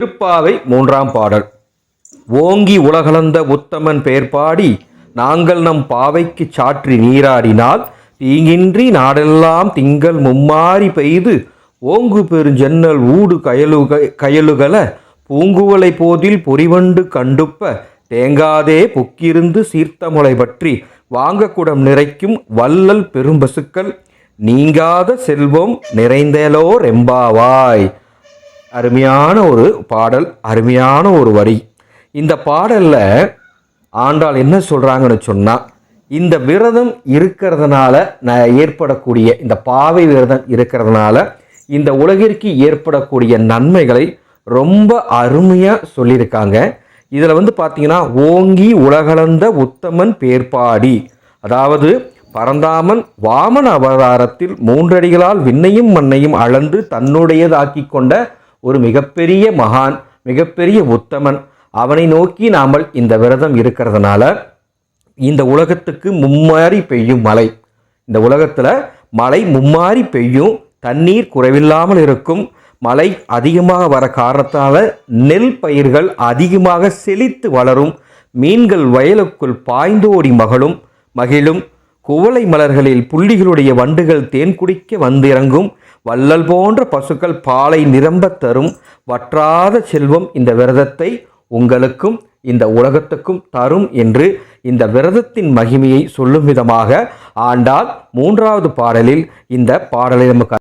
திருப்பாவை மூன்றாம் பாடல். ஓங்கி உலகளந்த உத்தமன் பெயர்பாடி நாங்கள் நம் பாவைக்கு சாற்றி நீராடினால் தீங்கின்றி நாடெல்லாம் திங்கள் மும்மாறி பெய்து ஓங்கு பெருஞ்சென்னல் ஊடு கயலுகள பூங்குவலை போதில் பொறிவண்டு கண்டுப்ப தேங்காதே புக்கிருந்து சீர்த்தமுளை பற்றி வாங்கக்குடம் நிறைக்கும் வள்ளல் பெரும்பசுக்கள் நீங்காத செல்வம் நிறைந்தேலோ ரெம்பாவாய். அருமையான ஒரு பாடல், அருமையான ஒரு வரி. இந்த பாடலில் ஆண்டாள் என்ன சொல்கிறாங்கன்னு சொன்னால், இந்த விரதம் இருக்கிறதுனால ஏற்படக்கூடிய இந்த பாவை விரதம் இருக்கிறதுனால இந்த உலகிற்கு ஏற்படக்கூடிய நன்மைகளை ரொம்ப அருமையாக சொல்லியிருக்காங்க. இதில் பார்த்தீங்கன்னா, ஓங்கி உலகளந்த உத்தமன் பேர்பாடி, அதாவது பரந்தாமன் வாமன அவதாரத்தில் 3 அடிகளால் விண்ணையும் மண்ணையும் அளந்து தன்னுடையதாக்கி கொண்ட ஒரு மிகப்பெரிய மகான், மிகப்பெரிய உத்தமன். அவனை நோக்கி நாம் இந்த விரதம் இருக்கிறதுனால இந்த உலகத்துக்கு மும்மாறி பெய்யும் மழை, இந்த உலகத்தில் மழை மும்மாறி பெய்யும், தண்ணீர் குறைவில்லாமல் இருக்கும், மழை அதிகமாக வர காரணத்தால் நெல் பயிர்கள் அதிகமாக செழித்து வளரும், மீன்கள் வயலுக்குள் பாய்ந்தோடி மகிழும், குவளை மலர்களில் புள்ளிகளுடைய வண்டுகள் தேன் குடிக்க வந்திறங்கும், வள்ளல் போன்ற பசுக்கள் பாலை நிரம்ப தரும், வற்றாத செல்வம் இந்த விரதத்தை உங்களுக்கும் இந்த உலகத்துக்கும் தரும் என்று இந்த விரதத்தின் மகிமையை சொல்லும் விதமாக ஆண்டாள் 3வது பாடலில் இந்த பாடலை நமக்கு